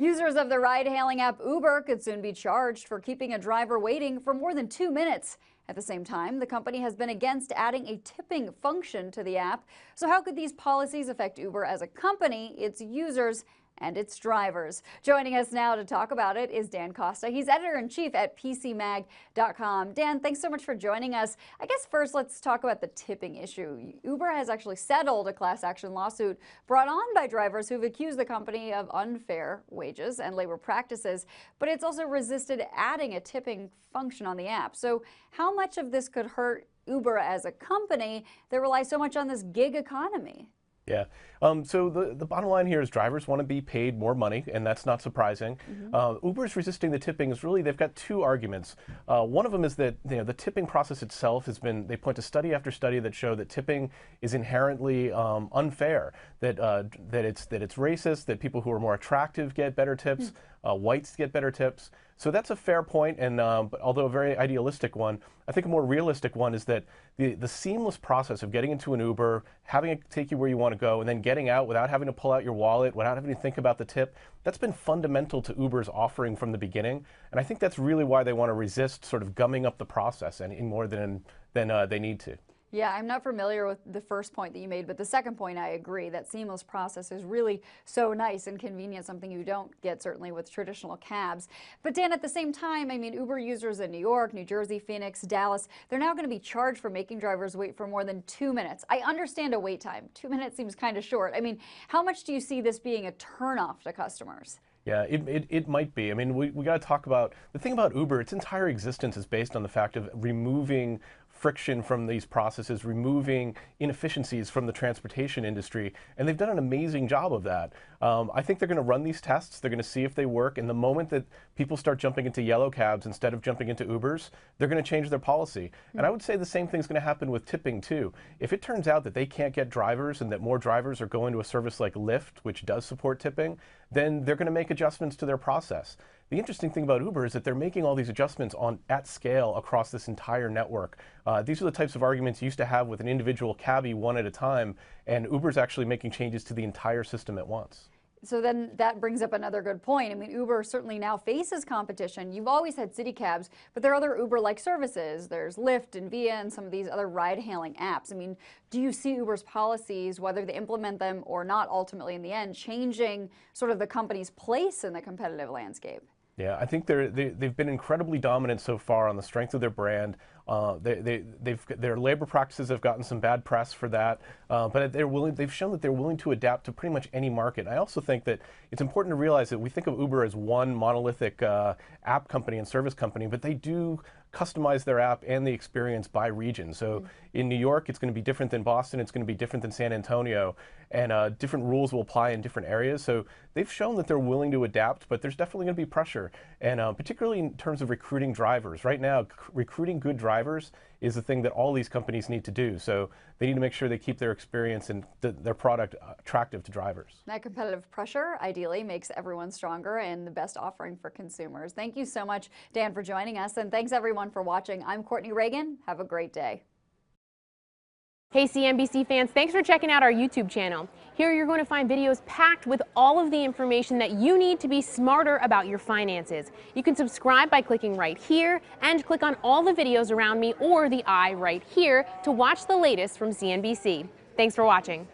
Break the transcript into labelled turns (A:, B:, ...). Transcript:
A: Users of the ride-hailing app Uber could soon be charged for keeping a driver waiting for more than 2 minutes. At the same time, the company has been against adding a tipping function to the app. So how could these policies affect Uber as a company, its users, and its drivers? Joining us now to talk about it is Dan Costa. He's editor-in-chief at PCMag.com. Dan, thanks so much for joining us. I guess first let's talk about the tipping issue. Uber has actually settled a class action lawsuit brought on by drivers who've accused the company of unfair wages and labor practices, but it's also resisted adding a tipping function on the app. So how much of this could hurt Uber as a company that relies so much on this gig economy?
B: Yeah. So the bottom line here is drivers want to be paid more money, and that's not surprising. Uber's resisting the tipping is really, they've got two arguments. One of them is that the tipping process itself has been, they point to study after study that show that tipping is inherently unfair, that it's racist, that people who are more attractive get better tips, whites get better tips. So that's a fair point, and but although a very idealistic one, I think a more realistic one is that the seamless process of getting into an Uber, having it take you where you want to go, and then getting out without having to pull out your wallet, without having to think about the tip, that's been fundamental to Uber's offering from the beginning. And I think that's really why they want to resist sort of gumming up the process any more than they need to.
A: Yeah, I'm not familiar with the first point that you made, but the second point, I agree. That seamless process is really so nice and convenient, something you don't get certainly with traditional cabs. But Dan, at the same time, I mean, Uber users in New York, New Jersey, Phoenix, Dallas, they're now going to be charged for making drivers wait for more than 2 minutes. I understand a wait time. 2 minutes seems kind of short. I mean, how much do you see this being a turnoff to customers?
B: Yeah, it might be. I mean, we got to talk about, the thing about Uber, its entire existence is based on the fact of removing friction from these processes, removing inefficiencies from the transportation industry, and they've done an amazing job of that. I think they're going to run these tests, they're going to see if they work, and the moment that people start jumping into yellow cabs instead of jumping into Ubers, they're going to change their policy. And I would say the same thing's going to happen with tipping too. If it turns out that they can't get drivers and that more drivers are going to a service like Lyft, which does support tipping, then they're going to make adjustments to their process. The interesting thing about Uber is that they're making all these adjustments at scale across this entire network. These are the types of arguments you used to have with an individual cabbie one at a time, and Uber's actually making changes to the entire system at once.
A: So then that brings up another good point. I mean, Uber certainly now faces competition. You've always had city cabs, but there are other Uber-like services. There's Lyft and Via and some of these other ride-hailing apps. I mean, do you see Uber's policies, whether they implement them or not ultimately in the end, changing sort of the company's place in the competitive landscape?
B: Yeah, I think they've been incredibly dominant so far on the strength of their brand. Their labor practices have gotten some bad press for that, but they've shown that they're willing to adapt to pretty much any market. I also think that it's important to realize that we think of Uber as one monolithic app company and service company, but they do customize their app and the experience by region. So in New York, it's going to be different than Boston, it's going to be different than San Antonio, and different rules will apply in different areas. So they've shown that they're willing to adapt, but there's definitely going to be pressure, and particularly in terms of recruiting drivers. Right now, recruiting good drivers is the thing that all these companies need to do. So they need to make sure they keep their experience and their product attractive to drivers.
A: That competitive pressure ideally makes everyone stronger and the best offering for consumers. Thank you so much, Dan, for joining us, and thanks everyone for watching. I'm Courtney Reagan. Have a great day.
C: Hey CNBC fans, thanks for checking out our YouTube channel. Here you're going to find videos packed with all of the information that you need to be smarter about your finances. You can subscribe by clicking right here and click on all the videos around me or the I right here to watch the latest from CNBC. Thanks for watching.